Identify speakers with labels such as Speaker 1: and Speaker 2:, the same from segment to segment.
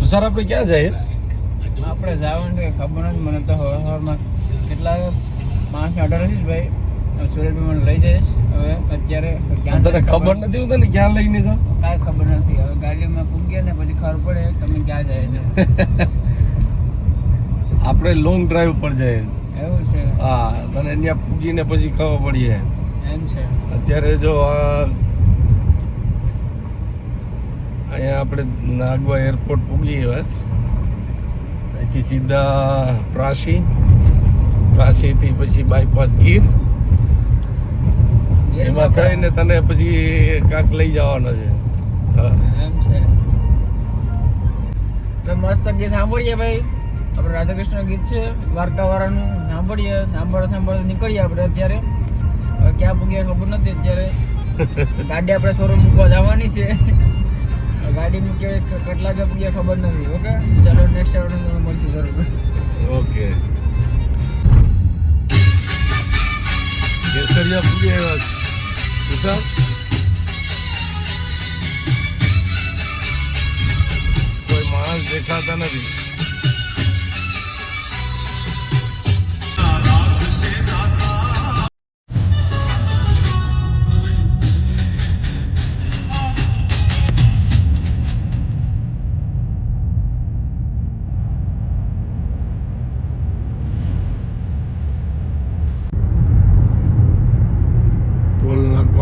Speaker 1: Sir આપણે ક્યાં જઈએ?
Speaker 2: આપણે જવાનું છે ખબર નથી મને તો હવારમાં કેટલા 5 ઓર્ડર હશે ભાઈ. સુરતમાં મને લઈ જઈશ હવે અત્યારે
Speaker 1: તને ખબર નથી હું તને ક્યાં લઈને જાઉં?
Speaker 2: કાંઈ ખબર નથી. હવે ગાડીમાં પૂગ્યા ને પછી ખબર પડે તમે ક્યાં જાય છે.
Speaker 1: આપણે લોંગ ડ્રાઈવ પર જઈએ.
Speaker 2: એવું છે?
Speaker 1: હા, તને ત્યાં પૂગીને પછી ખબર પડીએ
Speaker 2: એમ છે.
Speaker 1: અત્યારે જો અહીંયા આપણે નાગવા એરપોર્ટ પૂગી બસ. અહીંથી સીધા પ્રાસીથી પછી બાયપાસ ગીર એમાં થઈને તને પછી કાંક લઈ જવાનો છે. હા
Speaker 2: એમ છે. તો મસ્ત ગીત સાંભળીએ ભાઈ. આપણે રાધાકૃષ્ણ ગીત છે વાર્તાવાળાનું સાંભળતા નીકળીએ આપણે અત્યારે. હવે ક્યાં પૂગ્યા ખબર નથી અત્યારે. ગાડી આપણે શોરૂમ મૂકવા જવાની છે. ગાડી મૂકીએ કેટલા વાગે પૂગ્યા ખબર નથી. ઓકે ચાલો નેક્સ્ટ ટાઈમ મળશું જરૂર.
Speaker 1: ઓકે કેસરિયા પૂરી આવ્યા વિશાલ. કોઈ માણસ દેખાતા નથી.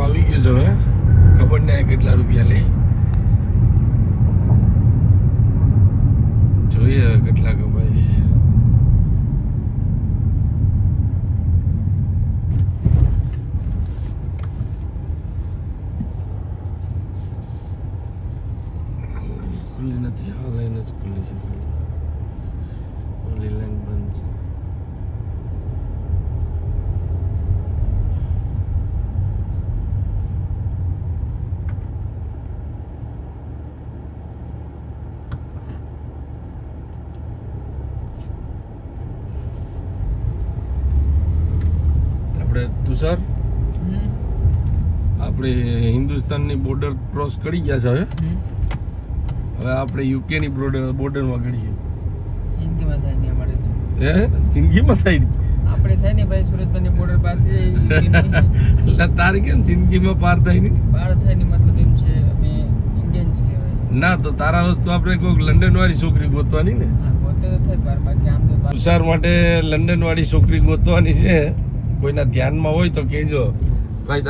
Speaker 1: આવી ગયું છે હવે. ખબર નહીં કેટલા રૂપિયા લે. જોઈએ હવે કેટલા કપાઈશ. ખુલ્લી નથી. આ લાઈન જ ખુલ્લી છે. ઓલી લાઈન બંધ છે. તુષાર આપણે હિન્દુસ્તાનની બોર્ડર ક્રોસ કરી ગયા છે. હવે આપણે યુકેની બોર્ડરમાં ગળીએ.
Speaker 2: જિંદગીમાં થાય નહીં અમારે તો.
Speaker 1: જિંદગીમાં થાય નહીં.
Speaker 2: આપણે થાય ને ભાઈ સુરતની બોર્ડર પાસે
Speaker 1: એટલે તારે કેમ જિંદગીમાં પાર થાય નહીં?
Speaker 2: પાર થાય ને મતલબ એમ છે અમે ઇન્ડિયન્સ કહેવાય.
Speaker 1: ના તો તારા વસ્તુ આપણે કોઈક લંડન વાળી છોકરી ગોતવાની ને.
Speaker 2: હા ગોતે તો થાય પાર બાકી આમ તો
Speaker 1: તુષાર માટે લંડન વાળી છોકરી ગોતવાની છે. કોઈના ધ્યાનમાં હોય તો કહેજો ભાઈ.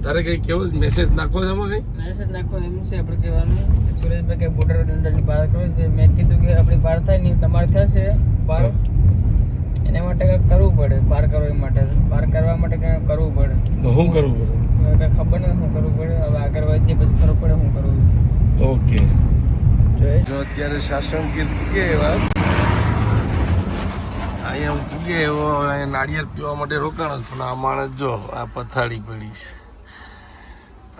Speaker 1: તારે કઈ કેવું મેસેજ નાખો છે આમાં? કઈ
Speaker 2: મેસેજ નાખો એમ છે આપણે કહેવાનું. સુરેશભાઈ કે બોર્ડર અંડરની પાર કરો છે. મેં કીધું કે આપણી પાર થાય નહીં તમારે થશે પાર. એના માટે કંઈક કરવું પડે. પાર કરવા માટે પાર કરવા માટે કંઈક કરવું પડે.
Speaker 1: તો શું કરવું પડે?
Speaker 2: હવે કંઈ ખબર નથી શું કરવું પડે. હવે આગળ વધીએ પછી ખબર પડે શું કરવું છે.
Speaker 1: ઓકે
Speaker 2: જોઈએ
Speaker 1: જો અત્યારે શાસન ગીર પૂગે એવા અહીંયા હું પૂગે એવો અહીંયા નાળિયેર પીવા માટે રોકાણો જ. પણ આ માણસ જો આ પથારી પડી છે.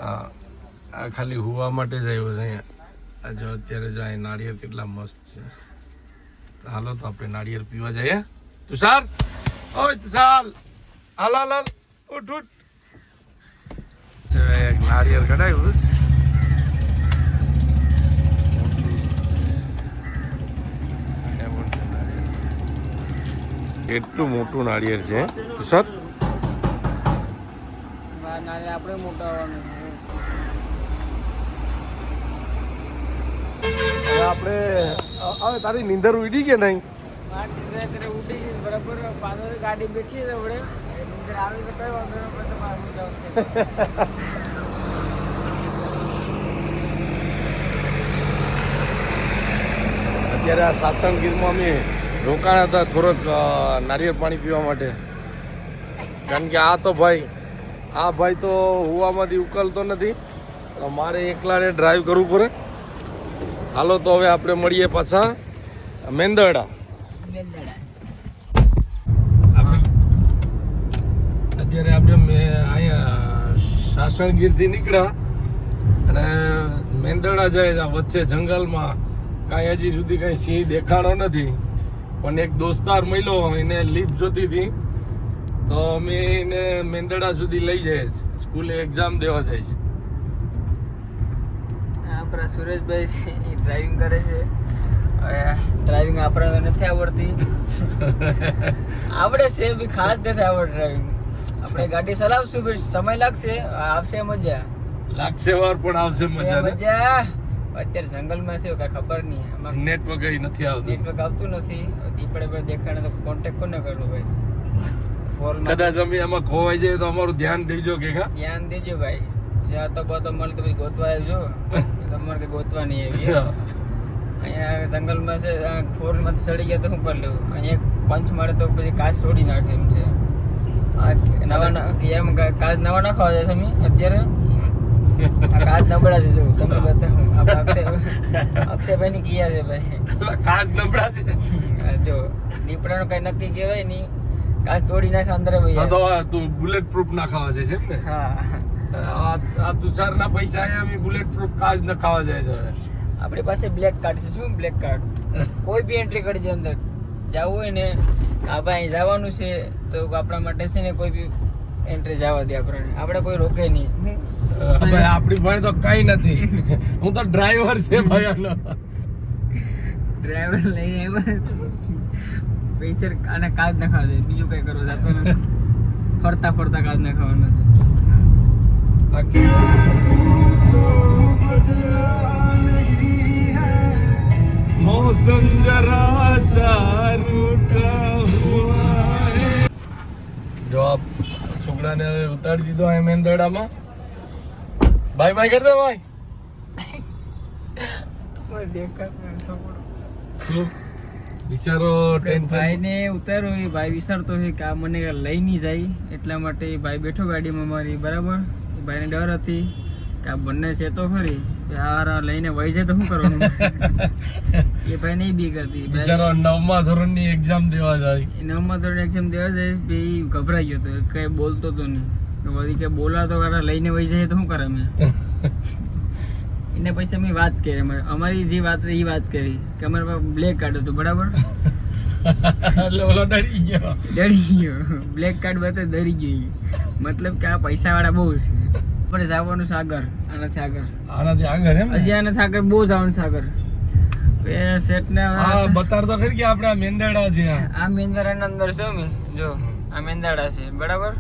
Speaker 1: આ ખાલી હુવા માટે જ આવ્યો છે અહીંયા. આ જો અત્યારે જો અહીં નાળિયેર કેટલા મસ્ત છે. હાલો તો આપણે નાળિયેર પીવા જઈએ. તુષાર ઓય તુષાર હાલ હાલ હાલ ઉઠ ઉઠ. એક નાળિયેર કઢાવ્યું. કેટલું મોટું નાળિયેર છે તુષાર.
Speaker 2: આપણે મોટા આવવાનું.
Speaker 1: આપણે હવે તારી નીંદર ઉડી કે નહીં?
Speaker 2: ઉઠી ગઈ બરાબર. પાછળ ગાડી બેઠી છે આપણે. નીંદર આવી તો કઈ વાંધો નહીં.
Speaker 1: અત્યારે આ સાસણગીરમાં અમે રોકાણા હતા થોડોક નારિયેળ પાણી પીવા માટે. કારણ કે આ ભાઈ તો હુવામાંથી ઉકલતો નથી. મારે એકલાને ડ્રાઈવ કરવું પડે. હાલો તો હવે આપણે મળીએ પાછા મેંદરડા. અત્યારે આપણે અહીંયા સાસણગીરથી નીકળ્યા અને મેંદરડા જાય વચ્ચે જંગલમાં. કાંઈ હજી સુધી કાંઈ સિંહ દેખાણો નથી. પણ એક દોસ્તાર મળ્યો એને લીફ જોતી હતી તો અમે એને મેંદરડા સુધી લઈ જઈએ. સ્કૂલે એક્ઝામ દેવા જાય છે.
Speaker 2: આપણા સુરેશભાઈ ડ્રાઇવિંગ કરે છે. હવે ડ્રાઇવિંગ આપણે નથી આવડતી. આપણે છે બી ખાસ નથી આવડતી ડ્રાઇવિંગ. આપણે ગાડી ચલાવશું બી સમય લાગશે, આવશે મજા.
Speaker 1: લાગશે વાર પણ આવશે મજા ને.
Speaker 2: મજા અત્યારે જંગલમાં છે કઈ ખબર નહીં. અમારે
Speaker 1: નેટવર્ક નથી આવતું.
Speaker 2: નેટવર્ક આવતું નથી. દીપડે પર દેખાડે તો કોન્ટેક્ટ કોને કરવો ભાઈ?
Speaker 1: કદાચ અમે આમાં ખોવાઈ જાય તો અમારું ધ્યાન દેજો કે હા
Speaker 2: ધ્યાન દેજો ભાઈ. જ્યાં તો મળે તો પછી ગોતવા આવજો. તમારે કઈ ગોતવા નહીં આવી. અહીંયા જંગલમાં છે, ફોરમાંથી ચડી ગયા તો શું કરી લેવું? અહીંયા પંચ મારે તો પછી કાચ તોડી નાખે એમ છે. એમ કાચ નવા નાખવા જાય છે અમે અત્યારે. આ કાચ નબળા છે જો તમને બતાવું. અક્ષયભાઈ ની કિયા છે ભાઈ.
Speaker 1: કાચ નબળા છે
Speaker 2: જો દીપડાનું કઈ નક્કી કહેવાય નહીં. કાચ તોડી નાખે અંદર ભાઈ.
Speaker 1: તો તું બુલેટ પ્રૂફ નાખાવા જાય છે એમ ને?
Speaker 2: હા
Speaker 1: આ તુષારના પૈસા અમે બુલેટ પ્રૂફ કાચ નખાવા જાય છે.
Speaker 2: આપણી પાસે બ્લેક કાર્ડ છે. શું બ્લેક કાર્ડ? કોઈ બી એન્ટ્રી કરી દે અંદર. જવું હોય ને આ ભાઈ જવાનું છે તો આપણા માટે છે ને કોઈ બી એન્ટ્રી જવા દે આપણને. આપણે કોઈ રોકે નહીં.
Speaker 1: ભાઈ આપણી પાસે તો કઈ નથી. હું તો ડ્રાઈવર છે ભાઈ આનો.
Speaker 2: ડ્રાઈવર લઈને આવ્યા પૈસા આને કાચ નખાવે છે. બીજું કઈ કરવું છે આપણને? ફરતા ફરતા કાચ નખાવાનું છે.
Speaker 1: मौसम जरा सा रूठा हुआ है. જો આપ છોકરાને હવે ઉતારી દીધો આ મેંદડામાં. બાય બાય કર દે ભાઈ. શું બિચારો ટેન્શન.
Speaker 2: ભાઈને ઉતાર્યો એ ભાઈ વિચારતો છે કે આ મને લઈ નહીં જાય, એટલા માટે એ ભાઈ બેઠો ગાડીમાં મારી. બરાબર. એ ભાઈને ડર હતી કે આ બંને છે તો ખરી, આ લઈને વહી જાય તો શું કરવાનું? એ ભાઈ નહીં બીક હતી.
Speaker 1: બિચારો 9મા ધોરણની એક્ઝામ દેવા જાય.
Speaker 2: એ 9મા ધોરણ એક્ઝામ દેવા જાય. બે ગભરાઈ ગયો હતો, કઈ બોલતો તો નહીં. વળી કે બોલાતો લઈને વહી જાય તો શું કરે? અમે એને પછી અમે વાત કરી. અમારી જે વાત એ વાત કરી કે અમારે પાસે બ્લેક કાર્ડ હતું. બરાબર.
Speaker 1: એટલે ઓલો ડરી ગયો.
Speaker 2: બ્લેક કાર્ડ બતા ડરી ગઈ. મતલબ કે આ પૈસા વાળા બહુ છે. આપણે જવાનું છે આગળ. આનાથી આગળ
Speaker 1: એમ
Speaker 2: હજી આનાથી આગળ બહુ જવાનું છે આગળ. એ સેટ ને
Speaker 1: બતાર તો ખરી કે આપણે આ મેંદડા છે.
Speaker 2: આ મેંદડાના અંદર છે અમે જો આ મેંદડા છે. બરાબર.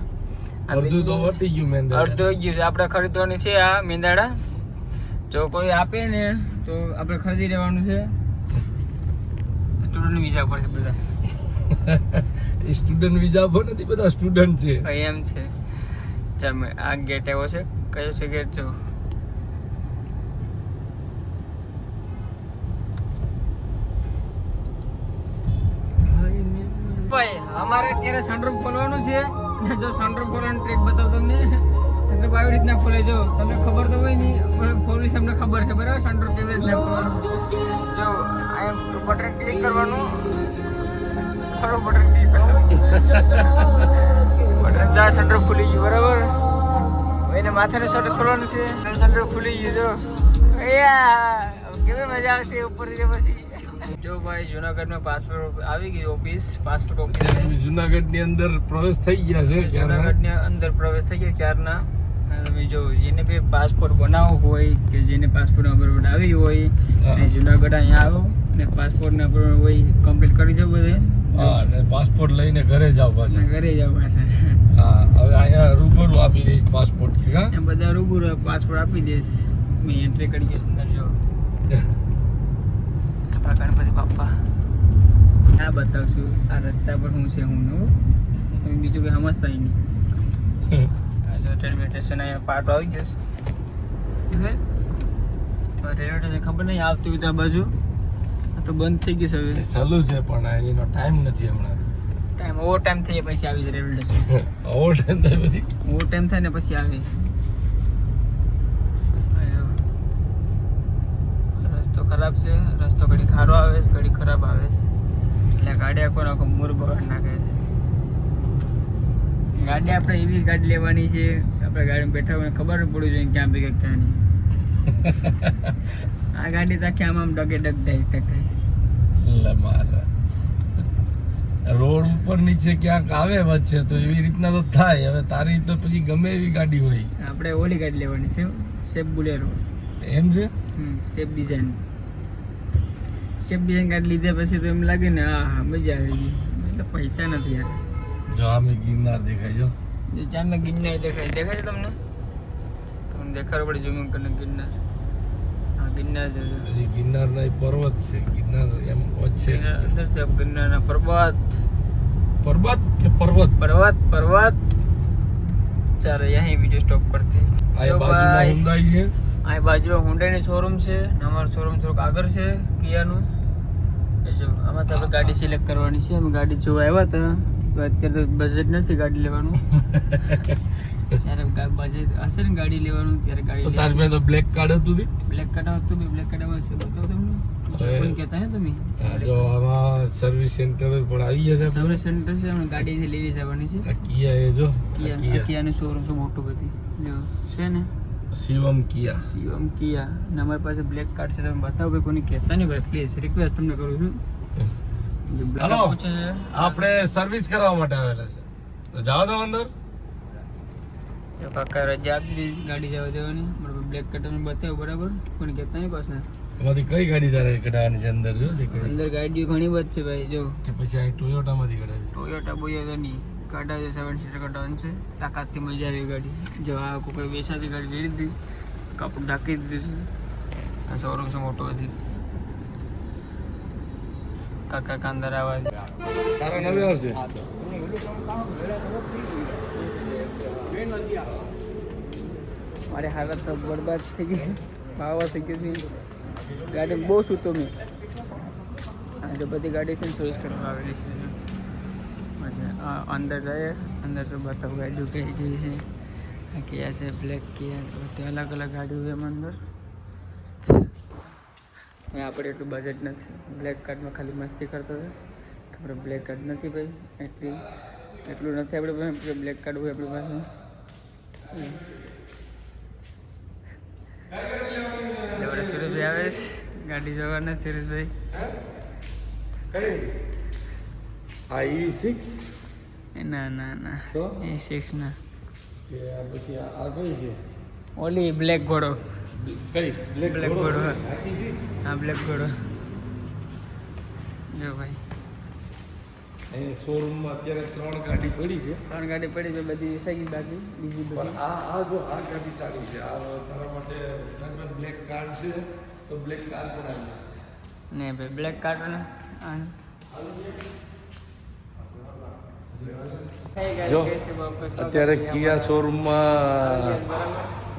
Speaker 1: અડધું તો વટી ગયું મેંદડા.
Speaker 2: અડધું થઈ ગયું છે. આપણે ખરીદવાની છે આ મેંદડા. જો કોઈ આપે ને તો આપણે ખરીદી લેવાનું છે. સ્ટુડન્ટ વિઝા પર છે બધા.
Speaker 1: સ્ટુડન્ટ વિઝા પર નથી, બધા સ્ટુડન્ટ છે.
Speaker 2: એમ છે. ચાલ આ ગેટ એવો છે. કયો છે ગેટ? જો ભાઈ અમારે અત્યારે સનરૂફ ખોલવાનું છે. જો સનરૂફ ખોલવાનું ટ્રેક બતાવું તમને. સનરૂફ આવી રીતના ખોલે. જો તમને ખબર તો હોય નહીં, પોલીસ અમને ખબર છે. બરાબર. સનરૂફ કેવી રીતના ખોલવાનું. જો આ બટન ક્લિક કરવાનું. ખરો બટન ક્લિક કરવાનું. બટન જા સનરૂફ ખુલી ગયું. બરાબર. એને માથાનું શટર ખોલવાનું છે. સનરૂફ ખુલી ગયું. જો કેવી મજા આવશે ઉપર પછી. જો ભાઈ જુનાગઢમાં પાસપોર્ટ આવી ગઈ ઓફિસ. પાસપોર્ટ ઓફિસ
Speaker 1: જુનાગઢની અંદર પ્રવેશ થઈ ગયા છે.
Speaker 2: જુનાગઢની અંદર પ્રવેશ થઈ ગયા ક્યારના. તમે જો જેને બી પાસપોર્ટ બનાવવો હોય કે જેને પાસપોર્ટ અપડેટ આવી હોય અને જુનાગઢ અહીંયા આવો ને પાસપોર્ટને અપડેટ હોય કમ્પ્લીટ કરી જાવ બધે.
Speaker 1: હા, અને પાસપોર્ટ લઈને ઘરે જાવ પાછા.
Speaker 2: ઘરે જાવ પાછા.
Speaker 1: હા, હવે અહીંયા રૂબરૂ આપી દઈશ પાસપોર્ટ કે હા.
Speaker 2: એમ બધા રૂબરૂ પાસપોર્ટ આપી દઈશ. મેં એન્ટ્રી કરી ગઈ અંદર. જો ગણપતિ બાપ્પા આ બતાવશું આ રસ્તા પર શું છે હું નું. તમે બીજું કંઈ સમજતા નહીં. આ જો રેલવે સ્ટેશન અહીંયા પાટો આવી ગયો છે. રેલવે સ્ટેશન ખબર નહીં આવતું હોય તો આ બાજુ. આ તો બંધ થઈ ગયું છે હવે.
Speaker 1: ચાલુ છે પણ એનો ટાઈમ નથી હમણાં.
Speaker 2: ટાઈમ ઓવર ટાઈમ થઈ પછી આવી જાય રેલવે સ્ટેશન.
Speaker 1: ઓવર ટાઈમ થાય પછી
Speaker 2: ઓવર ટાઈમ થાય ને પછી આવે. રસ્તો ખરાબ છે. રસ્તો ઘડી ખારો આવે છે, ઘડી ખરાબ આવે છે. એટલે ગાડી આખો મૂર બગાડ નાખે છે. ગાડી આપણે એવી ગાડી લેવાની છે આપણે ગાડીમાં બેઠા હોય ખબર પડવી જોઈએ ક્યાં ભેગા ક્યાં નહીં. આ ગાડી તો આખી આમ ડગે ડગ થાય.
Speaker 1: રોડ ઉપર નીચે ક્યાંક આવે વચ્ચે તો એવી રીતના તો થાય. હવે તારી તો પછી ગમે એવી ગાડી હોય.
Speaker 2: આપણે ઓલી ગાડી લેવાની છે. સેફ બુલેરો.
Speaker 1: એમ છે.
Speaker 2: Safe design. SFBN કાર્ડ લીધા પછી તો એમ લાગે ને હા મજા આવી ગઈ એટલે પૈસા નથી યાર
Speaker 1: જો આમે ગિરનાર દેખાય જો
Speaker 2: જે ચાંદ ગિરનાર દેખાય તમને દેખાડો પડે ઝૂમિંગ કરીને ગિરનાર હા ગિરનાર છે
Speaker 1: હજી ગિરનારના એ પર્વત છે ગિરનાર એમ વચ્ચે
Speaker 2: અંદર છે ગિરનારના પર્વત
Speaker 1: પર્વત કે પર્વત
Speaker 2: पर्वत ચાલો यहीं वीडियो स्टॉप करते हैं
Speaker 1: આ બાજુમાં હુંડાઈ છે
Speaker 2: આ બાજુમાં હુંડાઈનું શોરૂમ છે અમારું શોરૂમ થોડુંક આગળ છે કિયાનું એ જો આમાં તો આપણે ગાડી સિલેક્ટ કરવાની છે અમે ગાડી જોવા આવ્યા હતા તો અત્યારે તો બજેટ નથી ગાડી લેવાનું જ્યારે બજેટ હશે ને ગાડી લેવાનું ત્યારે
Speaker 1: તો
Speaker 2: ગાડી
Speaker 1: તાર મેં તો બ્લેક કાર્ડ હતું દી
Speaker 2: બ્લેક કાર્ડ હતું બી બ્લેક કાર્ડમાં છે બતાવો તમને કોણ કહેતા ને તમે
Speaker 1: આ જો આમાં સર્વિસ સેન્ટર પણ આવી જશે
Speaker 2: સર્વિસ સેન્ટર છે અમે ગાડીથી લઈ જવાની છે
Speaker 1: આ કિયા એ જો
Speaker 2: કિયાનું શોરૂમ છે મોટું બધી જો છે ને
Speaker 1: શિવમ કિયા
Speaker 2: શિવમ કિયા ને અમારી પાસે બ્લેક કાર્ડ છે તમે બતાવો ભાઈ કોની કહેતા નહીં ભાઈ પ્લીઝ રિક્વેસ્ટ તમને કરું છું જો black
Speaker 1: હલો
Speaker 2: પૂછે છે
Speaker 1: આપણે સર્વિસ કરાવવા માટે આવેલા છે તો જાવ તો અંદર
Speaker 2: તો કાકા રજા આપી દીધી ગાડી જવા દેવાની બરાબર બ્લેક કાર્ડ તમને બતાવો બરાબર કોની કહેતા નહીં પાસે
Speaker 1: એમાંથી કઈ ગાડી તારે કઢાવવાની છે અંદર જો દેખાય
Speaker 2: અંદર ગાડીઓ ઘણી બધી છે ભાઈ જો
Speaker 1: કે પછી આ ટોયોટામાંથી કઢાવી
Speaker 2: ટોયોટા બોયોટાની કાઢા છે 7 સીટર કાઢવાનું છે તાકાતથી મજા આવી ગાડી જો આ કોઈ બેસાતી ગાડી લઈ લીધી કાપડ ઢાંકી દીધું છે આ શોરૂમ છે મોટો બધી કાકા કાંદર આવા
Speaker 1: સારા નવે આવશે
Speaker 2: મારી હાલત તો બરબાદ થઈ ગઈ ભાવ થઈ ગઈ ગાડી બહુ સૂતો મેં આજે બધી ગાડી છે સર્વિસ કરવા આવેલી છે મજા અંદર જાય અંદર તો બતાવ ગાડીઓ કઈ ગઈ છે આ કિયા છે બ્લેક કિયા બધી અલગ અલગ ગાડીઓ છે એમાં અંદર મેં આપણે એટલું બજેટ નથી બ્લેક કાર્ડમાં ખાલી મસ્તી કરતો હતો આપણે બ્લેક કાર્ડ નથી ભાઈ એટલું નથી આપણે પાસે બ્લેક કાર્ડ હોય આપણી પાસે આપણે સુરેશભાઈ આવે છે ગાડી જોવાના સુરેશભાઈ
Speaker 1: આ E6
Speaker 2: ના
Speaker 1: તો
Speaker 2: E6 ના
Speaker 1: કે આ પછી આ કઈ છે
Speaker 2: ઓલી બ્લેક ઘોડો
Speaker 1: કઈ
Speaker 2: બ્લેક ઘોડો
Speaker 1: આ E6
Speaker 2: હા બ્લેક ઘોડો જો ભાઈ
Speaker 1: અહીં શોરૂમમાં અત્યારે 3 ગાડી પડી છે
Speaker 2: 3 ગાડી પડી છે બધી સાઈડ બાકી બીજી
Speaker 1: પણ
Speaker 2: બધી
Speaker 1: આ જો આ ગાડી સારી છે આ તારા માટે તારા બ્લેક કાર્ડ છે તો બ્લેક કાર્ડ પણ આવી જશે
Speaker 2: ને ભાઈ બ્લેક કાર્ડ ને
Speaker 1: જો અત્યારે કિયા શોરૂમમાં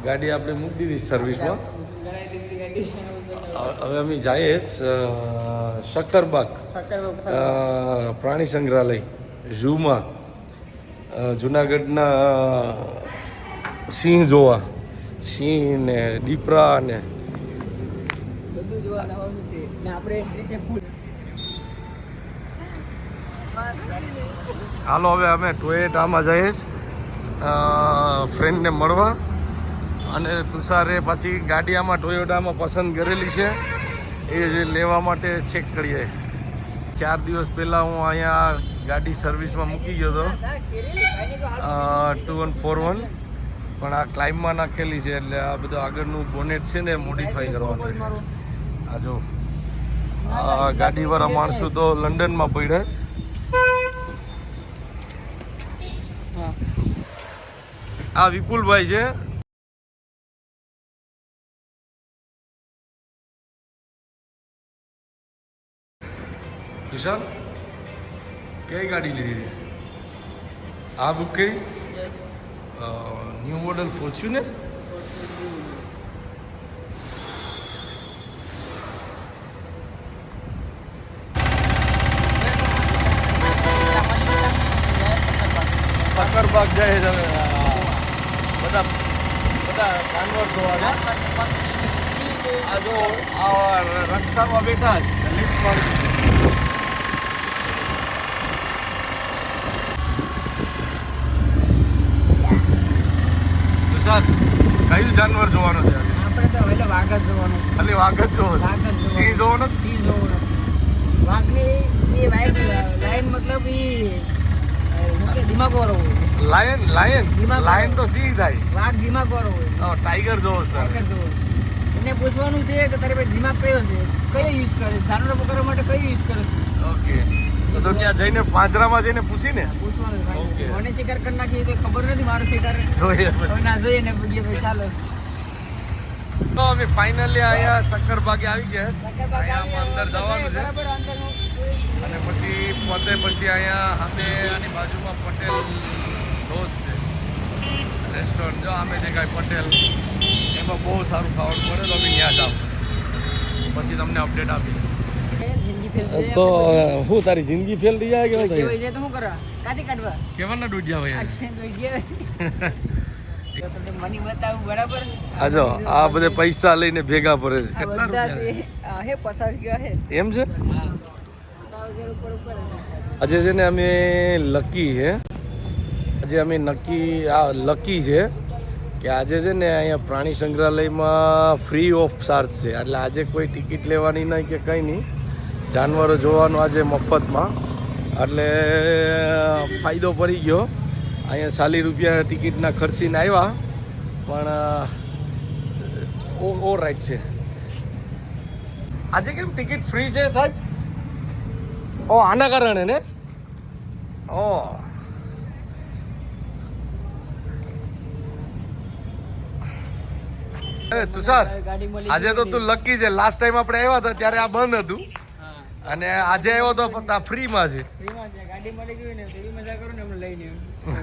Speaker 1: ગાડી આપણે મૂકી દીધી સર્વિસમાં હવે અમે જઈએ શક્કરબાગ પ્રાણી સંગ્રહાલય ઝૂમાં જુનાગઢના સિંહ જોવા સિંહ ને દીપડા ને
Speaker 2: બધું જોવાનું આવવાનું છે ને આપણે એન્ટ્રી છે ફૂલ
Speaker 1: હાલો હવે અમે ટોયેટામાં જઈએ ફ્રેન્ડને મળવા અને તુષારે પછી ગાડી આમાં ટોયોટામાં પસંદ કરેલી છે એ જે લેવા માટે ચેક કરીએ 4 દિવસ પહેલાં હું અહીંયા ગાડી સર્વિસમાં મૂકી ગયો હતો 2141 પણ આ ક્લાઇમમાં નાખેલી છે એટલે આ બધું આગળનું બોનેટ છે ને મોડિફાઈ કરવાનું છે આ જો આ ગાડીવાળા માણસો તો લંડનમાં પડ્યા છે આ વિપુલભાઈ છે વિશાલ કઈ ગાડી લીધી હતી આ બુક કઈ ન્યૂ મોડલ ફોર્ચ્યુનર શક્કરબાગ જાય છે બધા જાનવર જોવા આ જો આ રક્ષામાં બેઠા છે લિફ્ટ પર કયું જાનવર જોવાનું છે
Speaker 2: આપણે તો એટલે વાઘ જ જોવાનું છે.
Speaker 1: ખાલી વાઘ જ જોવો
Speaker 2: વાઘ જ જોવાનું.
Speaker 1: સિંહ જોવાનો
Speaker 2: સિંહ જોવાનું નથી. વાઘની એ લાઈન મતલબ દિમાગ વાળો હોય
Speaker 1: લાયન લાયન
Speaker 2: દિમાગ
Speaker 1: લાયન તો સિંહ થાય
Speaker 2: વાઘ દિમાગ વાળો હોય
Speaker 1: ટાઈગર જોવો સર
Speaker 2: ટાઈગર જોવો એને પૂછવાનું છે કે તારે ભાઈ દિમાગ કયો છે, કયો યુઝ કરે, જાનવર પકડવા માટે કયો યુઝ કરે.
Speaker 1: ઓકે તો ત્યાં જઈને પાંજરામાં જઈને પૂછીને
Speaker 2: પૂછવાનું છે.
Speaker 1: Okay.
Speaker 2: મને શિકાર કરી નાખી તો ખબર નથી મારો શિકાર
Speaker 1: જોઈએ
Speaker 2: હવે ના જોઈએ ને ભાઈ ચાલો.
Speaker 1: તો અમે ફાઇનલી અહીંયા શક્કરબાગે આવી ગયા અહીંયા અંદર જવાનું છે
Speaker 2: બરાબર અંદરનું
Speaker 1: અને પછી પોતે પછી અહીંયા સામે આની બાજુમાં પટેલ ઢોસ છે રેસ્ટોરન્ટ જો આમે દેખાય પટેલ એમાં બહુ સારું ખાવાનું મળે તો અમે ત્યાં જાવ પછી તમને અપડેટ આપીશ.
Speaker 2: જિંદગી ફેલ છે.
Speaker 1: તો હું તારી જિંદગી ફેલ થઈ જાય કેવું
Speaker 2: કેવાય છે તો શું કરવા કાઢી કાઢવા
Speaker 1: કેવાના ડૂડ્યા હોય
Speaker 2: મને બતાવું બરાબર.
Speaker 1: આ જો આ બધે પૈસા લઈને ભેગા પડે છે
Speaker 2: આ
Speaker 1: કેટલા
Speaker 2: બધા
Speaker 1: રૂપિયા
Speaker 2: છે હે 50 ગયા હે.
Speaker 1: એમ છે
Speaker 2: હા 1000 ઉપર
Speaker 1: આજે છે ને અમે લકી છે આજે અમે લકી છે કે આજે છે ને અહીંયા પ્રાણી સંગ્રહાલયમાં ફ્રી ઓફ ચાર્જ છે એટલે આજે કોઈ ટિકિટ લેવાની નહીં કે કંઈ નહીં જાનવરો જોવાનું આજે મફતમાં એટલે ફાયદો પડી ગયો અહીંયા 40 રૂપિયા ટિકિટના ખર્ચીને આવ્યા પણ ઓ રાઈટ છે. આજે કેમ ટિકિટ ફ્રી છે સાહેબ? ઓ આના કારણે ને ઓ તુષાર
Speaker 2: ગાડી મળી
Speaker 1: આજે તો તું લકી છે. લાસ્ટ ટાઈમ આપણે આવ્યા હતા ત્યારે આ બંધ હતું
Speaker 2: હા
Speaker 1: અને આજે આવ્યો તો ફ્રીમાં છે
Speaker 2: ફ્રીમાં છે ગાડી મળી ગઈ ને એવી મજા કરું ને હમણાં લઈને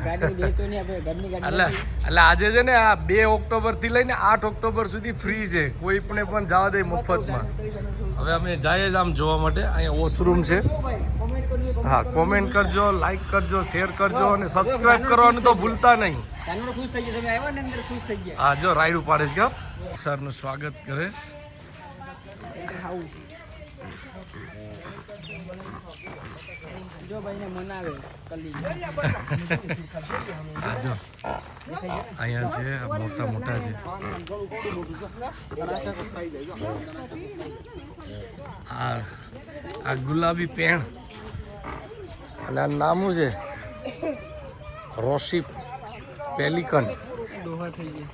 Speaker 2: ગાડી દેતો નહીં આપણે ઘરની
Speaker 1: એટલે
Speaker 2: ગાડી
Speaker 1: એટલે આજે છે ને આ 2 ઓક્ટોબર થી લઈને 8 ઓક્ટોબર સુધી ફ્રી છે કોઈ પણ જવા દે મફતમાં. હવે અમે જઈએ જ આમ જોવા માટે અહીંયા વોશરૂમ છે. હા કોમેન્ટ કરજો, લાઈક કરજો, શેર કરજો અને સબસ્ક્રાઇબ કરવાનું તો ભૂલતા નહીં.
Speaker 2: જાનવર ખુશ થઈ ગયા તમે આવ્યા ને અંદર ખુશ થઈ ગયા.
Speaker 1: હા જો રાઈડ ઉપાડે છે કે સરનું સ્વાગત કરે છે.
Speaker 2: ખાવું જો ભાઈને મનાવે કલી
Speaker 1: હા જો અહીંયા છે આ મોટા મોટા છે આ ગુલાબી પેણ અને આ નામ શું છે રોશી પેલિકન.
Speaker 2: ડોહા થઈ ગયા.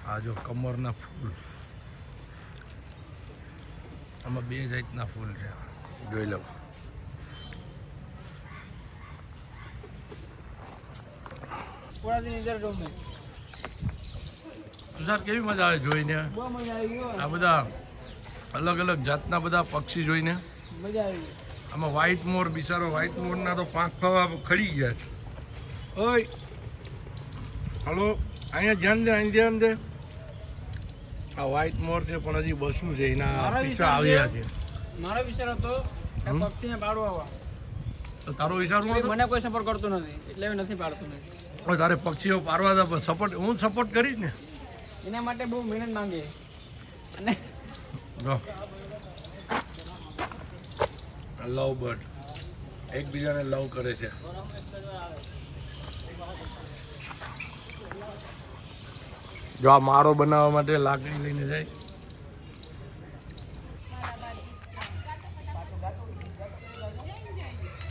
Speaker 1: આ જો કમરના ફૂલ આમાં 2 જાતના ફૂલ છે જોઈ લો.
Speaker 2: થોડા દિન ઇધર ડોમે
Speaker 1: તુષાર કેવી મજા આવે જોઈને
Speaker 2: બહુ મજા આવી ગયો.
Speaker 1: આ બધા અલગ અલગ જાતના બધા પક્ષી જોઈને.
Speaker 2: મજા આવી ગઈ.
Speaker 1: આમાં વ્હાઈટ મોર બિચારો વ્હાઈટ મોરના તો પાંખ ખાવા ખડી ગયા છે. ઓય હલો અહીંયા ધ્યાન દે અહીં ધ્યાન દે. આ વ્હાઈટ મોર છે પણ હજી બસું છે એના
Speaker 2: મારો
Speaker 1: પીછા
Speaker 2: વિચાર
Speaker 1: આવ્યા છે.
Speaker 2: મારો વિચાર હતો કે પક્ષીને પાડવા આવા
Speaker 1: તો તારો વિચાર શું હતો?
Speaker 2: મને કોઈ સપોર્ટ કરતો નથી એટલે હું નથી પાડતો નથી.
Speaker 1: હવે તારે પક્ષીઓ પારવા હતા પણ સપોર્ટ હું સપોર્ટ કરીશ ને.
Speaker 2: એના માટે બહુ મહેનત માંગે અને
Speaker 1: જો લવ બર્ડ એકબીજાને લવ કરે છે. જો આ માળો બનાવવા માટે લાકડી લઈને જાય.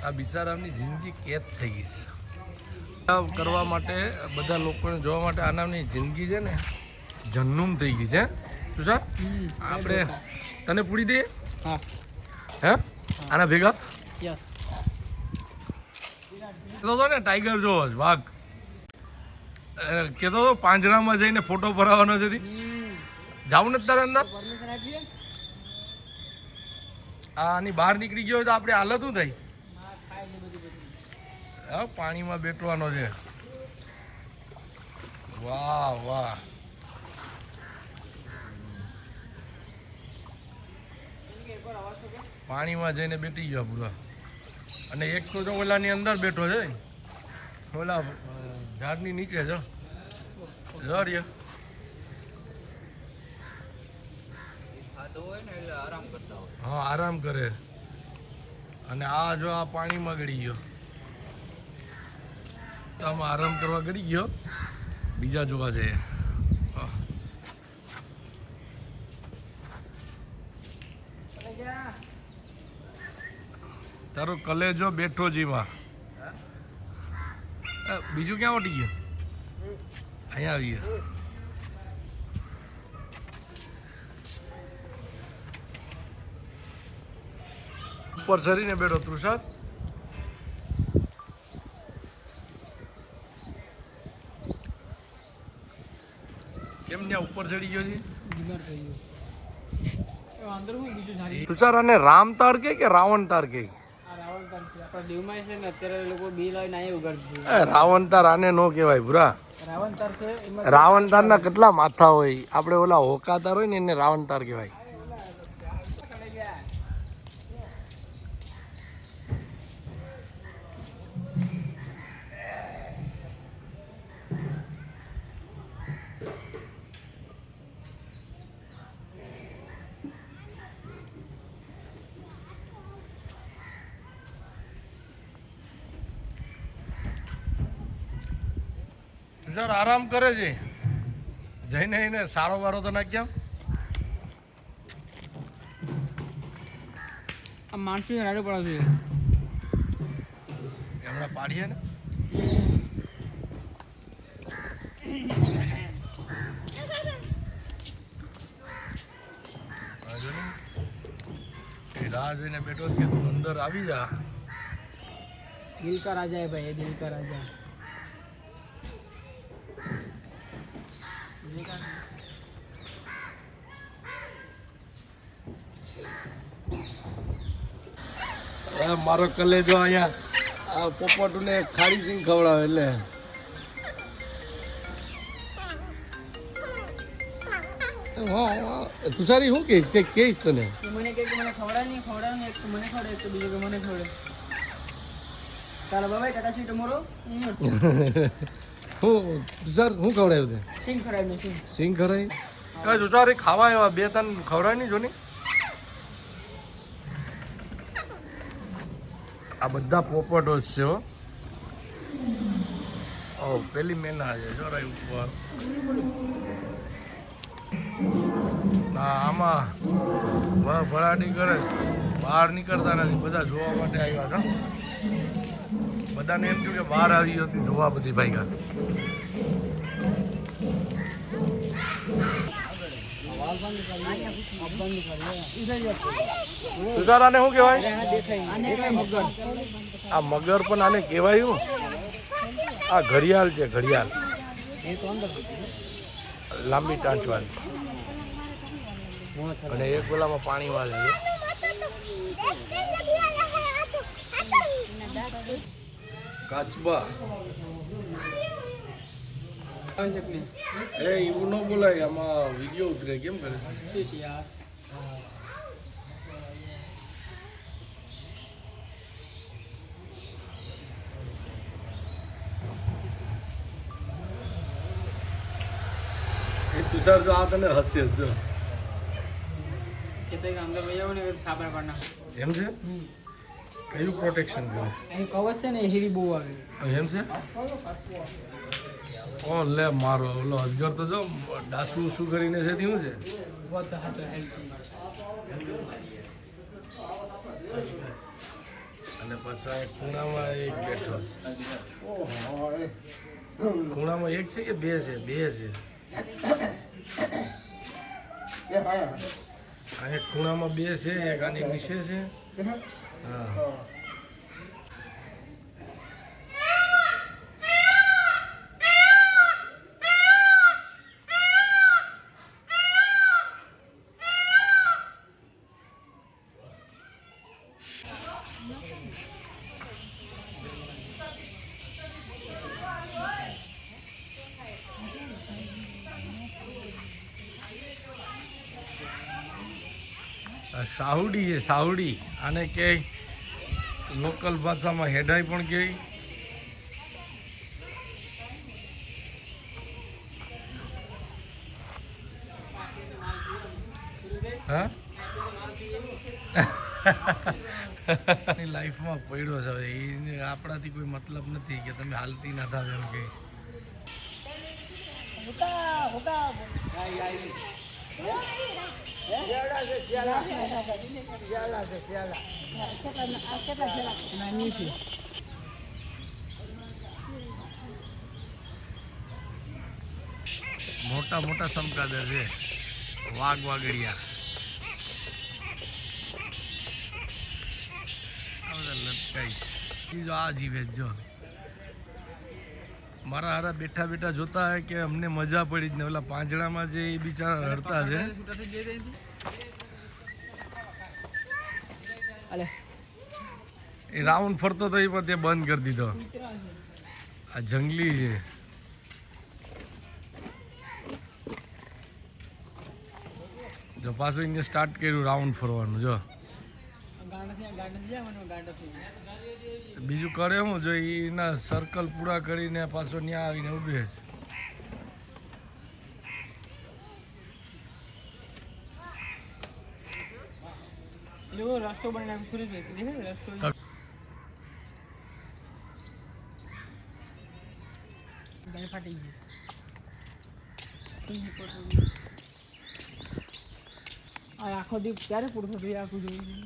Speaker 1: આ બિચારાની જિંદગી કેદ થઈ ગઈ છે કરવા માટે બધા લોકોને જોવા માટે આ નામની જિંદગી છે ને જન્નુમ થઈ ગઈ છે. શું સર આપણે તને પૂરી દઈએ
Speaker 2: હા
Speaker 1: હે આના ભેગા
Speaker 2: યસ
Speaker 1: કહેતો હતો ને ટાઈગર જો વાઘ કહેતો હતો પાંજરામાં જઈને ફોટો ભરાવાનો છે. જાવું નથી તારે અંદર?
Speaker 2: પરમિશન આપીએ.
Speaker 1: આની બહાર નીકળી ગયો હોય તો આપણે હાલત શું થઈ?
Speaker 2: હા ખાય છે બધું.
Speaker 1: હા પાણીમાં બેઠવાનો છે. વાહ વાહ પાણીમાં જઈને બેઠી ગયો પૂરા. અને એક તો જો ઓલાની અંદર બેઠો છે ઓલા ઝાડની નીચે જો રહ્યો. હા આરામ કરે. અને આ જો આ પાણીમાં ગળી ગયો આમાં આરામ કરવા ગળી ગયો. બીજા જોવા છે તારો કલેજો બેઠો જીમાં. બીજું ક્યાં ઉઠી ગયું? અહીંયા આવીએ. ઉપર ચડીને બેઠો તૃષાર. કેમ ત્યાં ઉપર ચડી ગયો છે?
Speaker 2: બીમાર થઈ ગયો. અંદર હું બીજું સારી
Speaker 1: તુષાર આને રામ તાર કે રાવણ તાર કે?
Speaker 2: રાવણ તાર છે આપણા દેવમાં છે ને અત્યારે લોકો બી લાવીને અહીંયા ઉગાડી
Speaker 1: એ રાવણ તાર આને નો કહેવાય ભૂરા.
Speaker 2: રાવણ તાર છે એમાં
Speaker 1: રાવણ તારના કેટલા માથા હોય. આપણે ઓલા હોકા તાર હોય ને એને રાવણ તાર કહેવાય. સર આરામ કરે છે. જઈને એને સારો વારો તો નાખ્યા.
Speaker 2: આ માણસો રાડો પડે છે
Speaker 1: હમણાં પાડીએ ને. રાહ જોઈને બેઠો કે તું અંદર આવી જા.
Speaker 2: દિલ કા રાજા હે ભાઈ, દિલ કા રાજા.
Speaker 1: મારો કલેજો અહીંયા પોપટને ખારી સિંગ ખવડાવે એટલે તુષારી શું કહીશ કે કહીશ તને?
Speaker 2: મને કે મને ખવડાવ નહીં એક તો મને ખવડે એક તો બીજો કે મને ખવડે. ચાલો બાબા ટાટા સ્વીટ મોરો
Speaker 1: હું તુષાર શું ખવડાવ્યું તે?
Speaker 2: સિંગ ખવડાવી સિંગ.
Speaker 1: સિંગ ખવડાવી? તુષારી ખાવા એવા 2-3 ખવડાવી નહીં જો ને. આ બધા પોપટો જ છે હો. ઓ પેલી મેના છે જોરાઈ ઉપર. આમાં ભરાડી કરે બહાર નીકળતા નથી. બધા જોવા માટે આવ્યા હતા. બધાને એમ થયું કે બહાર આવી હતી જોવા બધી ભાઈ. તુષારાને શું કહેવાય? આ મગર પણ આને કહેવાય શું? આ ઘડિયાળ છે ઘડિયાળ, લાંબી ટાંચવાળી. અને એક પેલામાં પાણી વાળે છે. કાચબા એ એવું ન બોલાય. આમાં વિડીયો ઉતરે કેમ કરે છે? એ તુષાર જો આ તને હસ્ય જો
Speaker 2: અંદર વહી આવો ને સાબર પાડના.
Speaker 1: એમ છે? કયું પ્રોટેક્શન કર્યું?
Speaker 2: અહીં કવચ છે ને હીરી બહુ આવે.
Speaker 1: એમ છે? ઓ લે મારો ઓલો અજગર તો જો ડાસુ શું કરીને છે શું છે? અને પછી આ ખૂણામાં એક બેઠો છે. ખૂણામાં એક છે કે બે છે? બે છે. આ એક ખૂણામાં બે છે, એક આની નીચે છે. હા સાહુડી છે સાહુડી. આને કે લોકલ ભાષામાં હેડાઈ પણ કહે. હા લાઈફમાં પડ્યો છે એને આપણાથી કોઈ મતલબ નથી કે તમે હાલતી ના થાવ એમ કહે. મોટા મોટા સમકાદર છે, વાઘ વાગડિયા આ બધા લટકાઈ છે. જો આ જીવે જો મારા હારા બેઠા બેઠા જોતા હોય કે અમને મજા પડી જ ને ઓલા પાંજરામાં જે એ બિચારા રડતા છે. એ રાઉન્ડ ફરતો તો એ પણ તે બંધ કરી દીધો. આ જંગલી છે. જો પાછું એને સ્ટાર્ટ કર્યું રાઉન્ડ ફરવાનું. જો બીજું કરે હું જો એના સર્કલ પૂરા કરીને પાછો ત્યાં આવીને ઊભે છે.
Speaker 2: રસ્તો બનાવી રસ્તો ફાટી ગયું. આખો દિવસ ક્યારે પૂરું થતું આખું જોયું.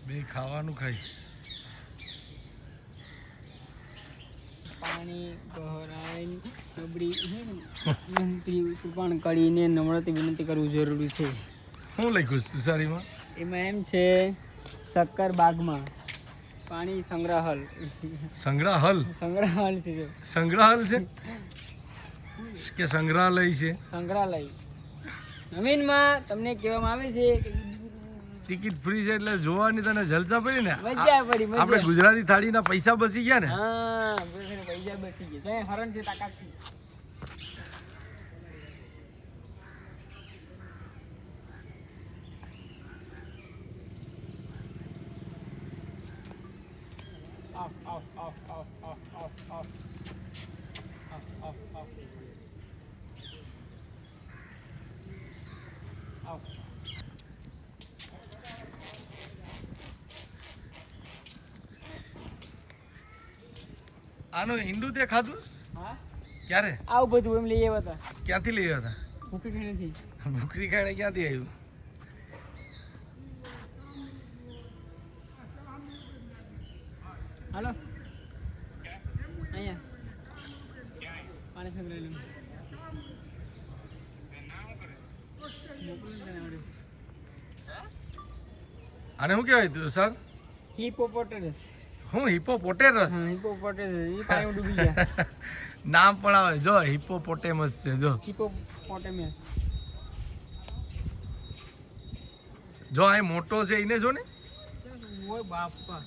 Speaker 1: બે ખાવાનું ખાઈશ.
Speaker 2: પાણી ગહરાઈ નબળી વિનંતી કૃપણ કરીને નમ્રતા વિનંતી કરવું જરૂરી છે.
Speaker 1: શું લખ્યું છે તુષારીમાં?
Speaker 2: એમાં એમ છે શક્કર બાગમાં પાણી સંગ્રહલ.
Speaker 1: સંગ્રહલ?
Speaker 2: સંગ્રહલ છે.
Speaker 1: સંગ્રહલ છે કે સંગ્રહાલય છે?
Speaker 2: સંગ્રહાલય. નવીનમાં તમને કહેવામાં આવે છે કે
Speaker 1: ટિકિટ ફ્રી છે એટલે જોવાની તને જલસા પડી ને.
Speaker 2: મજા પડી.
Speaker 1: આપણે ગુજરાતી થાળીના પૈસા બચી ગયા ને.
Speaker 2: હા પૈસા બચી ગયા. હરણ છે તાકાતથી.
Speaker 1: આનું ઈંડું તે ખાધું?
Speaker 2: હા
Speaker 1: ક્યારે?
Speaker 2: આવું બધું એમ લઈ આવ્યા હતા.
Speaker 1: ક્યાંથી લઈ આવ્યા હતા?
Speaker 2: ભૂખી ખાણીથી.
Speaker 1: ભૂખરી ખાણે ક્યાંથી આવ્યું?
Speaker 2: હાલો અહીંયા પાણી સંગ્રહાલય
Speaker 1: આને શું કહેવાય તું સર?
Speaker 2: હિપોપોટેમસ.
Speaker 1: હું હિપોપોટેમસ?
Speaker 2: હિપોપોટેમસ એ પાણી ડૂબી ગયા.
Speaker 1: નામ પણ આવે જો હિપોપોટેમસ છે. જો
Speaker 2: હિપોપોટેમસ.
Speaker 1: જો આ મોટો છે એને જો ને.
Speaker 2: ઓય બાપા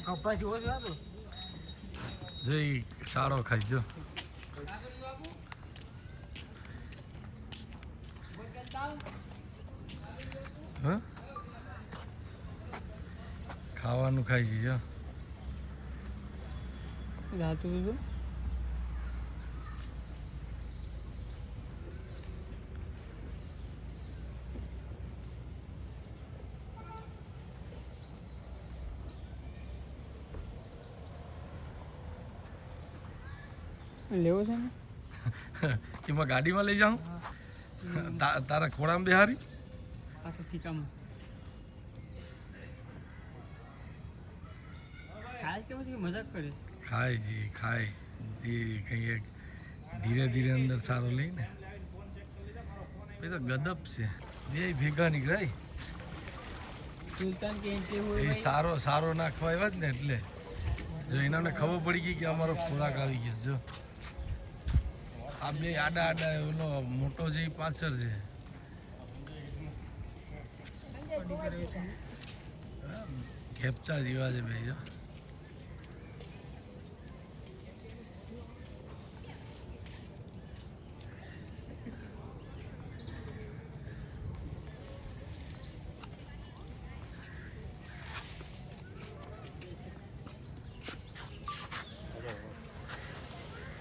Speaker 2: કપા જોવો છો તો
Speaker 1: જો ઈ સારો ખાઈ જો. હા ખાવાનું ખાઈ છે જો.
Speaker 2: જાતું હતું. લેવો છે ને
Speaker 1: એમાં ગાડીમાં લઈ જાઉં તારા ખોળામાં બેહારી
Speaker 2: પાછું ઠીકામાં ખાય કે પછી મજાક કરે.
Speaker 1: ખાય છે ખાય એ કંઈ એક ધીરે ધીરે અંદર સારો લઈને એ તો ગદપ છે. બે ભેગા નીકળાય
Speaker 2: સુલતાન કે એન્ટ્રી હોય
Speaker 1: એ સારો સારો નાખવા આવ્યા જ ને એટલે જો એનાને ખબર પડી ગઈ કે અમારો ખોરાક આવી ગયો. જો આ બે આડા આડા ઓલો મોટો જે પાછળ છે ખેપચા જેવા છે બે. જો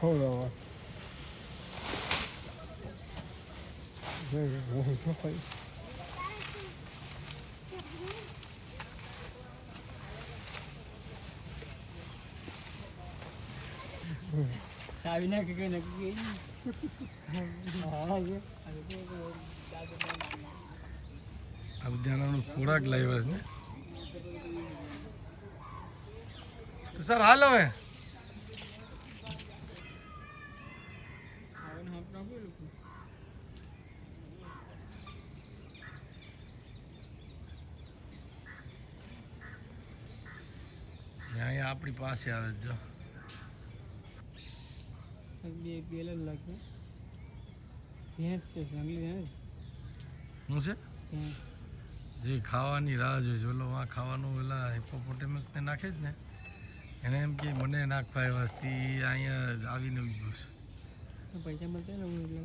Speaker 2: Hold on. ચાવી નાખી કઈ નક્કી
Speaker 1: આ બધાનો ખોરાક લાવ્યા છે ને. સર હાલ હવે અહીંયા આપણી પાસે આવે છે જો
Speaker 2: બે પેલ લાગે ભેંસ છે જંગલી ભેંસ
Speaker 1: શું છે જે ખાવાની રાહ જોઈ છે ઓલો આ ખાવાનું ઓલા હિપોપોટેમસ ને નાખે જ ને એને એમ કે મને નાખવા એ વસ્તી અહીંયા આવીને ઉભું છે
Speaker 2: પૈસા મળતા ને હું એટલે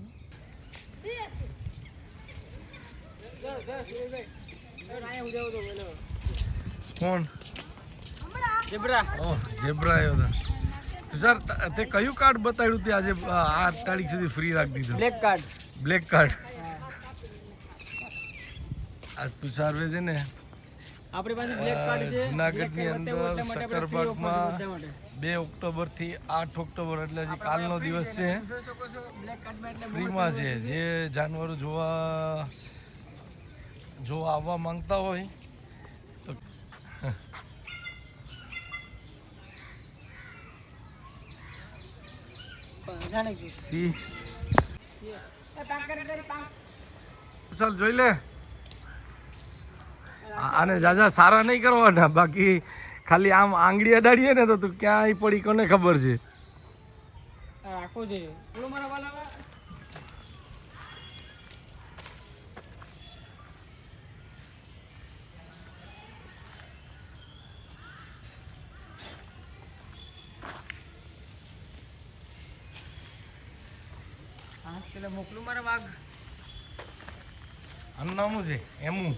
Speaker 1: કોણ
Speaker 2: ઝેબ્રા
Speaker 1: ઓહ ઝેબ્રા આવ્યો હતો સર તે કયું કાર્ડ બતાવ્યું તે આજે 8 તારીખ સુધી ફ્રી રાખી દીધું
Speaker 2: બ્લેક કાર્ડ
Speaker 1: બ્લેક કાર્ડ આજ તુષારવે છે ને
Speaker 2: આપણી પાસે બ્લેક કાર્ડ છે
Speaker 1: જુનાગઢની અંદર સક્કરબાગમાં 2 ઓક્ટોબર થી 8 ઓક્ટોબર એટલે હજી કાલનો દિવસ છે
Speaker 2: બ્લેક કાર્ડમાં એટલે
Speaker 1: ફ્રીમાં છે જે જાનવરો જોવા આવવા માંગતા હોય તો
Speaker 2: જાણે કે
Speaker 1: સી
Speaker 2: એ પાક કરી
Speaker 1: ચાલ જોઈ લે આને જાજા સારા નહીં કરવાના બાકી ખાલી આમ આંગળી અડાડીએ ને તો તું ક્યાંય પડી કોને ખબર છે
Speaker 2: રાખો છે પેલો મારા વાલા હા પેલા મોકલું મારા વાઘ
Speaker 1: આનું નામ શું છે એમું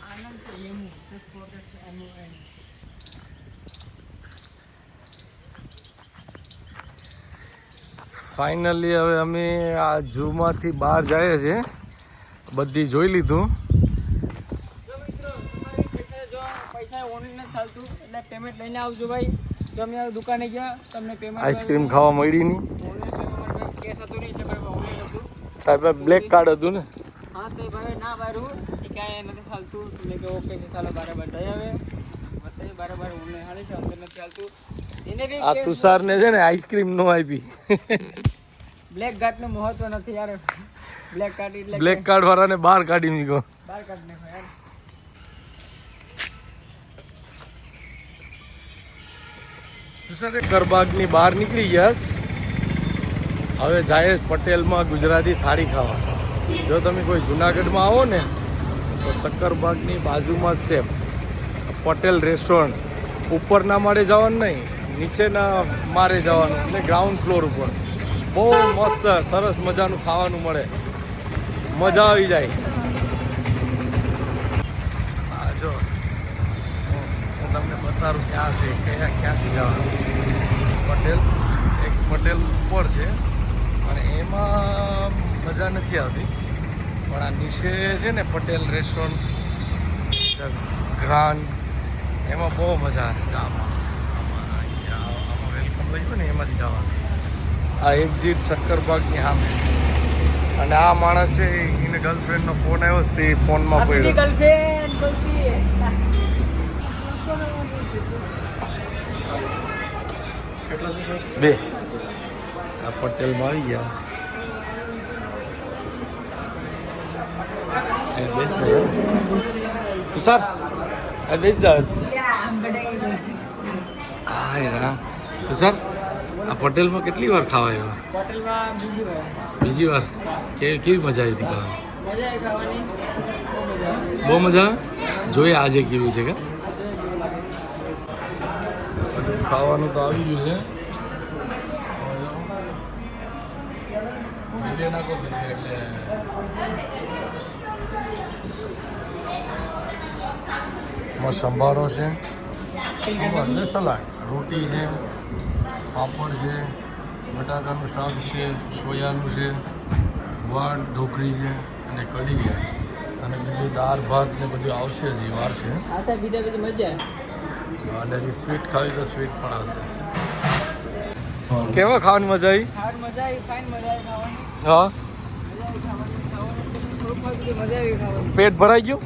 Speaker 2: આનંદ છે એમું પ્રોટેક્ટ એમું
Speaker 1: ફાઇનલી હવે અમે આ ઝૂમાંથી બહાર જઈએ છીએ બધી જોઈ લીધું
Speaker 2: જો મિત્રો તમારી પૈસા ઓનલાઈન જ ચાલતું એટલે પેમેન્ટ લઈને આવજો ભાઈ જો અમે આ દુકાને ગયા તમને પેમેન્ટ
Speaker 1: આઈસ્ક્રીમ ખાવા મળી નહીં
Speaker 2: ઓનલાઈન કેસ હતું નહીં એટલે ભાઈ ઓનલાઈન હતું
Speaker 1: તારે બ્લેક કાર્ડ હતું ને
Speaker 2: હા તો ભાઈ ના બારું એ કાંઈ નથી ચાલતું એટલે કે ઓકે છે ચાલો બરાબર થઈ આવે પછી બરાબર ઓનલાઈન હાલે છે અંદર નથી ચાલતું એને બી
Speaker 1: આ તુષારને છે ને આઈસ્ક્રીમ નો આપી
Speaker 2: બ્લેક કાર્ડનું મહત્વ નથી યાર બ્લેક કાર્ડ એટલે
Speaker 1: બ્લેક કાર્ડ વાળાને બહાર કાઢી મૂક્યો
Speaker 2: બહાર કાઢ નાખો યાર
Speaker 1: તુષાર ગરબાગની બહાર નીકળી ગયા હવે જાય પટેલમાં ગુજરાતી થાળી ખાવા જો તમે કોઈ જુનાગઢમાં આવો ને તો સક્કરબાગની બાજુમાં જ છે પટેલ રેસ્ટોરન્ટ ઉપરના માળે જવાનું નહીં નીચેના માળે જવાનું એટલે ગ્રાઉન્ડ ફ્લોર ઉપર બહુ મસ્ત સરસ મજાનું ખાવાનું મળે મજા આવી જાય હા જો હું તમને બતાવું ક્યાં છે ક્યાંથી જવાનું પટેલ એક પટેલ ઉપર છે અને એમાં મજા નથી આવતી પણ આ નીચે છે ને પટેલ રેસ્ટોરન્ટ ગ્રાન્ડ એમાં બહુ મજા આવે આમાં વેલકમ લઈ ને એમાંથી જવાનું આ એક્ઝિટ સક્કરબાગની સામે અને આ માણસ છે એને ગર્લફ્રેન્ડનો ફોન આવ્યો છે તે ફોનમાં પડ્યો
Speaker 2: ગર્લફ્રેન્ડ બોલતી
Speaker 1: બે આ પટેલમાં આવી ગયા તુષાર આ બેસ જાવ હા રામ તુષાર આ પટેલમાં કેટલી વાર ખાવા આવ્યા
Speaker 2: હોટલમાં
Speaker 1: બીજી વાર કેવી મજા આવી હતી ખાવાની
Speaker 2: મજા આવી ખાવાની
Speaker 1: બહુ મજા જોઈએ આજે કેવું છે કે બધું ખાવાનું તો આવી ગયું છે એટલે સંભારો છે એટલે સલાડ રોટી છે પાપડ છે બટાકાનું શાક છે સોયાનું છે ગોળ ઢોકળી છે અને કઢી છે અને બીજું દાળ ભાત ને બધું આવશે હજી વાર છે
Speaker 2: આ તો બીજા બધી મજા
Speaker 1: અને હજી સ્વીટ ખાવી તો સ્વીટ પણ આવશે કેવા ખાવાની મજા આવી
Speaker 2: ખાવાની મજા આવી ફાઇન મજા આવી ખાવાની
Speaker 1: હા
Speaker 2: મજા આવી ખાવાની થોડુંક ખાધી મજા આવી ખાવાની
Speaker 1: પેટ ભરાઈ ગયું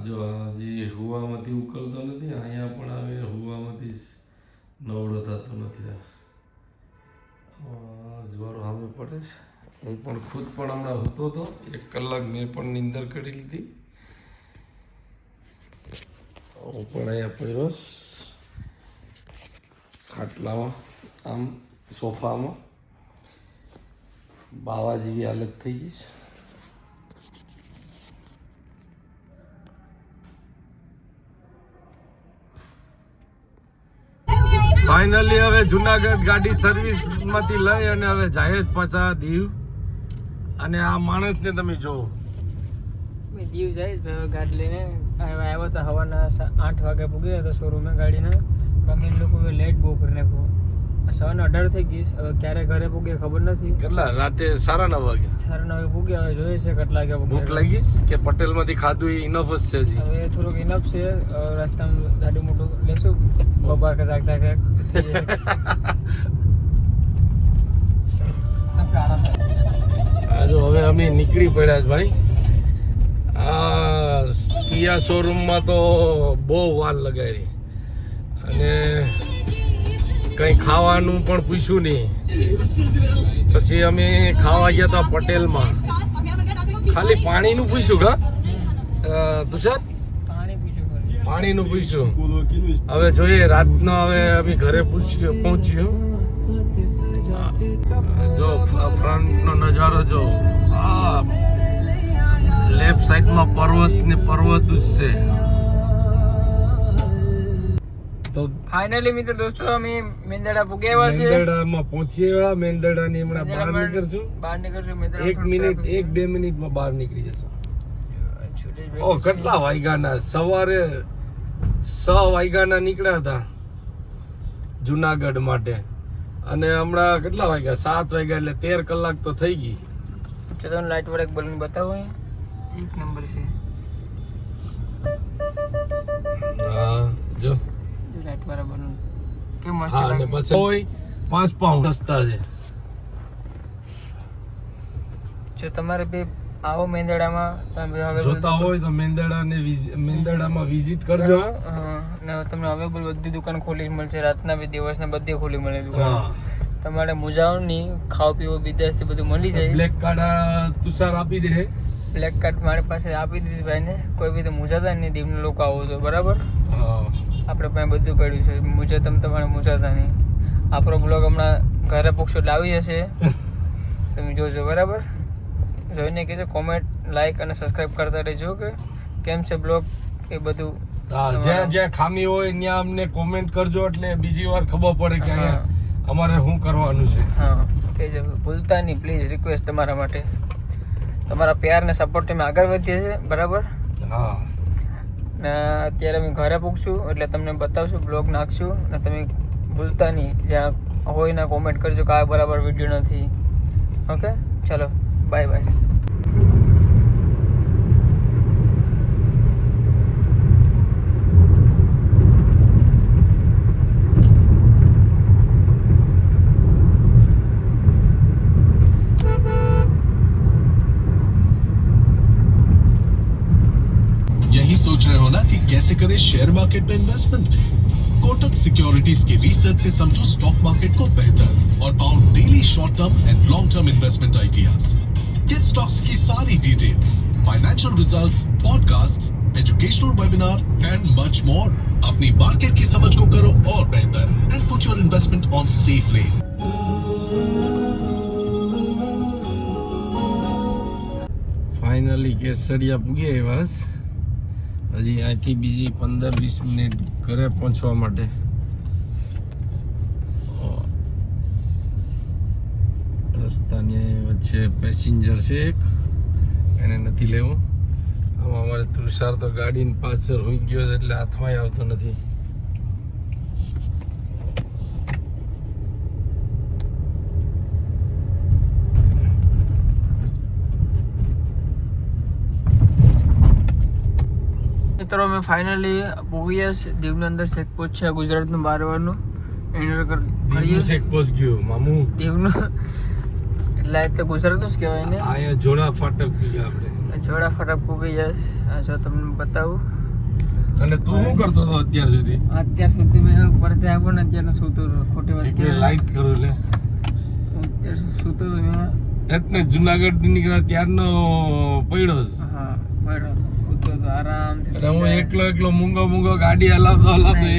Speaker 1: જો હજી હુવામાંથી ઉકળતો નથી, અહીંયા પણ આવે હુવામાંથી નવડો થતો નથી. જવારો સામે પડે છે. હું પણ ખુદ પણ હમણાં હતો તો 1 કલાક મેં પણ નીંદર કરી લીધી. હું પણ અહીંયા પહેરોસ ખાટલામાં, આમ સોફામાં બાવા જેવી હાલત થઈ ગઈ છે. ફાઇનલી હવે જુનાગઢ ગાડી સર્વિસમાંથી લઈ અને હવે જાય જ પાછા દીવ. અને આ માણસને તમે જોવો,
Speaker 2: દીવ જાય ગાડી લઈને આવ્યા હતા. હવાના 8 વાગે પૂગ્યા હતા શોરૂમે ગાડીના. અમે લોકો લેટ બહુ કરી નાખ્યું. 18:30 થઈ ગઈ. હવે ક્યારે ઘરે પૂગ્યા ખબર નથી.
Speaker 1: કેટલા રાતે 9:30 વાગે?
Speaker 2: 9:30 પૂગ્યા. હવે જોઈએ છે કેટલા વાગે
Speaker 1: ભૂખ લાગી કે પટેલમાંથી ખાધું એ ઇનફ જ છે હજી?
Speaker 2: હવે થોડુંક ઇનફ છે. રસ્તામાં ગાડી મોટું લેશું બબા કચાક ચાક.
Speaker 1: જો હવે અમે નીકળી પડ્યા છે ભાઈ. આ કિયા શોરૂમમાં તો બહુ વાર લગાવી અને કંઈ ખાવાનું પણ પૂછ્યું નહીં. પછી અમે ખાવા ગયા હતા પટેલમાં. ખાલી પાણીનું પૂછ્યું કા તુષાર? પાણીનું પૂછ્યું. હવે જોઈએ રાતનો. હવે અમે ઘરે પહોંચ્યું. જો ફ્રન્ટનો નજારો જો, આ લેફ્ટ સાઈડમાં પર્વત ને પર્વત જ છે. તો
Speaker 2: ફાઇનલી મિત્રો દોસ્તો અમે મેંદરડા પૂગ્યા છે.
Speaker 1: મેંદરડામાં પહોંચી ગયા. મેંદરડાની હમણાં બહાર નીકળશું. 1 મિનિટ 1-2 મિનિટમાં બહાર નીકળી જશું. ઓ કેટલા વાગ્યાના? સવારે 6 વાગ્યાના નીકળ્યા હતા જુનાગઢ માટે અને હમણાં કેટલા વાગ્યા? 7 વાગ્યા, એટલે 13 કલાક તો થઈ ગઈ.
Speaker 2: ચલો લાઈટ વાળા એક બલૂન બતાવો. 1 નંબર છે.
Speaker 1: હા જો
Speaker 2: લાઈટ વાળા બલૂન કે મસ્ત
Speaker 1: હા. અને
Speaker 2: લાગે.
Speaker 1: પછી 5 પાઉન્ડ સસ્તા છે.
Speaker 2: જો તમારે બી આવો મેંદરડામાં તમે હવે
Speaker 1: જોતા હોય તો મેંદરડામાં વિઝિટ કરજો.
Speaker 2: ને તમને અવેલેબલ બધી દુકાન ખોલી મળશે. રાતના બી દિવસના બધી ખોલી મળે દુકાન.
Speaker 1: હા.
Speaker 2: તમારે મુજાવ નહીં, ખાવ પીવો બિંદાસથી બધું મળી જાય.
Speaker 1: બ્લેક કાર્ડ તુષાર આપી દે.
Speaker 2: બ્લેક કાર્ડ મારી પાસે આપી દીધી ભાઈને. કોઈ બી તો મુજાતા નહીં. દીવના લોકો આવો તો બરાબર.
Speaker 1: હા.
Speaker 2: આપણે પાસે બધું પડ્યું છે. મુજા તમારે મુજાતા નહીં. આપણો બ્લોગ હમણાં ઘરે પૂછશો એટલે આવી જશે. તમે જોજો બરાબર. જોઈને કહેજો, કોમેન્ટ, લાઈક અને સબસ્ક્રાઈબ કરતા રહેજો કે કેમ છે બ્લોગ એ બધું.
Speaker 1: હા, જ્યાં જ્યાં ખામી હોય ત્યાં અમને કોમેન્ટ કરજો એટલે બીજી વાર ખબર પડે કે અહીંયા અમારે શું કરવાનું છે.
Speaker 2: હા કહેજો, ભૂલતા નહીં પ્લીઝ. રિક્વેસ્ટ તમારા માટે. તમારા પ્યાર ને સપોર્ટ અમે આગળ વધીએ છીએ બરાબર.
Speaker 1: હા.
Speaker 2: ને અત્યારે અમે ઘરે પૂછશું એટલે તમને બતાવશું, બ્લોગ નાખશું. ને તમે ભૂલતા નહીં જ્યાં હોય ના કોમેન્ટ કરજો કે આ બરાબર વિડીયો નથી. ઓકે ચાલો બાય બાય.
Speaker 3: यही सोच रहे हो ना कि कैसे करें शेयर मार्केट में इन्वेस्टमेंट? कोटक सिक्योरिटीज के रिसर्च से समझो स्टॉक मार्केट को बेहतर और पाओ daily short term and long term investment ideas. Get stocks की सारी details, financial results, podcasts, educational webinar and much more. अपनी मार्केट की समझ को करो और बेहतर and put your investment on safe lane.
Speaker 1: Finally કેસરિયા પૂગી બસ. હજી અહીંથી બીજી 15-20 મિનિટ ઘરે પહોંચવા માટે. રસ્તાની વચ્ચે પેસેન્જર છે એક, એને નથી લેવું. આમાં અમારે તુષાર તો ગાડીની પાછળ હોઈ ગયો છે એટલે હાથમાં આવતો નથી.
Speaker 2: મિત્રો અમે ફાઇનલી પૂગ્યા દીવની અંદર ચેકપોસ્ટ છે ગુજરાતનું બહારવાનું એન્ટર કરીએ.
Speaker 1: ચેકપોસ્ટ ગયું મામું.
Speaker 2: દીવનું એટલે ગુજરાતનું જ કહેવાય ને.
Speaker 1: અહીંયા જોડા ફાટક ગયા આપણે.
Speaker 2: જોડા ફટક પૂગી જાય આ જો તમને બતાવું.
Speaker 1: અને તું શું કરતો હતો અત્યાર સુધી?
Speaker 2: અત્યાર સુધી મેં પરતે આવ્યો ને અત્યારે સૂતો હતો. ખોટી વાત
Speaker 1: એક લાઈટ કરું લે.
Speaker 2: અત્યારે સૂતો હતો મેં.
Speaker 1: એટલે જુનાગઢ નીકળ્યા ત્યારનો પડ્યો જ.
Speaker 2: હા પડ્યો હતો. સૂતો હતો આરામથી.
Speaker 1: અને હું એકલો મૂંગો ગાડી હલાવતો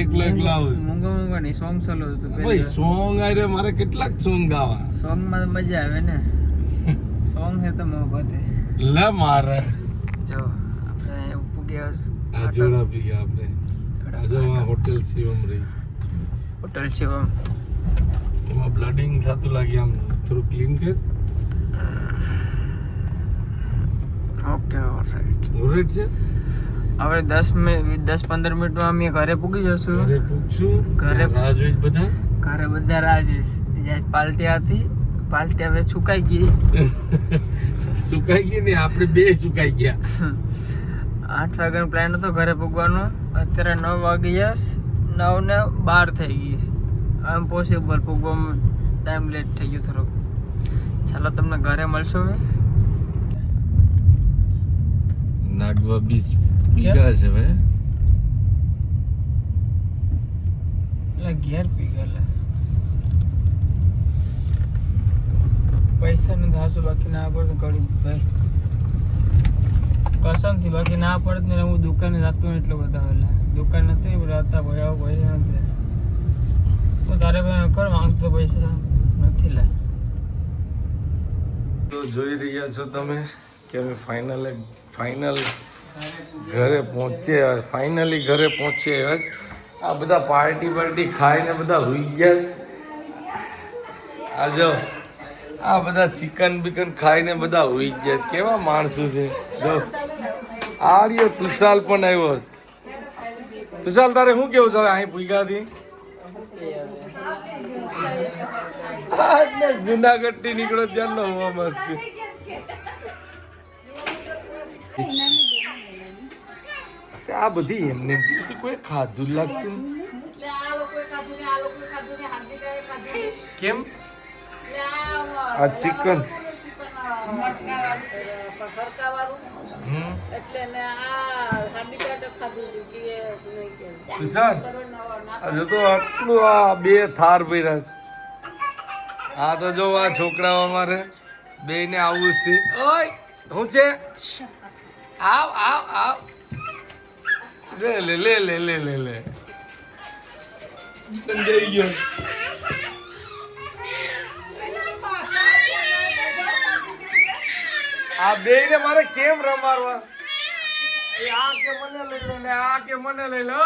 Speaker 1: એકલો આવું.
Speaker 2: મૂંગો નહીં, સોંગ ચાલુ હતું.
Speaker 1: ભાઈ સોંગ આરે મારે કેટલાક સોંગ ગાવા.
Speaker 2: સોંગમાં તો મજા આવે ને. સોંગ હે તો મોહબ્બત હે.
Speaker 1: લે મારે
Speaker 2: જો આપણે પૂગ્યા
Speaker 1: આજોડા પી ગયા આપણે. આજોમાં હોટેલ શિવમ રહી.
Speaker 2: હોટલ શિવમ.
Speaker 1: એમાં બ્લડિંગ થતું લાગે. આમ થોડું ક્લીન કર.
Speaker 2: Okay alright.
Speaker 1: ઓલરાઈટ છે.
Speaker 2: હવે 10-15 મિનિટમાં અમે ઘરે પૂગી જશું.
Speaker 1: ઘરે પૂછશું.
Speaker 2: ઘરે
Speaker 1: રાહ જોઈશ બધા.
Speaker 2: ઘરે બધા રાહ જોઈશ. જ્યાં પાર્ટી હતી, પાર્ટી હવે સુકાઈ ગઈ.
Speaker 1: સુકાઈ ગઈ ને આપણે બે સુકાઈ ગયા.
Speaker 2: 8 વાગ્યાનો પ્લાન હતો ઘરે પૂગવાનો. અત્યારે 9 વાગ્યા, 9 ને 12 થઈ ગઈ. આમ પોસિબલ પૂગવામાં ટાઈમ લેટ થઈ ગયો થોડોક. ચાલો તમને ઘરે મળશો મેં.
Speaker 1: નાગવા બીગા છે ભાઈ.
Speaker 2: એટલે ઘેર પી ગયા. પૈસા નથી હાસુ, બાકી ના પડે ગરીબ ભાઈ. કસમથી બાકી ના પડે ને હું દુકાને જતો એટલો બધા વહેલા. દુકાન નથી રહેતા ભાઈ, આવું પૈસા નથી. હું તારે ભાઈ કર માંગતો પૈસા નથી લે.
Speaker 1: તો જોઈ રહ્યા છો તમે કે અમે ફાઇનલ ઘરે પહોંચ્યા. ફાઇનલી ઘરે પહોંચ્યા. આ બધા પાર્ટી ખાઈને બધા હુઈ ગયા છે. આ જો આ બધા ચિકન બિકન ખાઈને બધા હુઈ ગયા. કેવા માણસો છે જો. આ રહ્યો તુષાલ પણ આવ્યો છે. તુષાલ તારે શું કેવું છે અહીં પૂગાથી? જુનાગઢ થી નીકળો ત્યારનો હવા મસ્ત છે. આ બધી એમને કોઈ ખાધું લાગતું. કેમ આ ચિકન આટલું આ 2 થાર ભર્યા છે. આ તો જો આ છોકરાઓ અમારે બે ને આવું જ થી. ઓય શું છે? આવ આવ આવ લે લે લે લે લે લે લે જઈ ગયો. આ બે ને મારે કેમ રમાડવા? આ કે મને લઈ લે ને આ કે મને લઈ લે.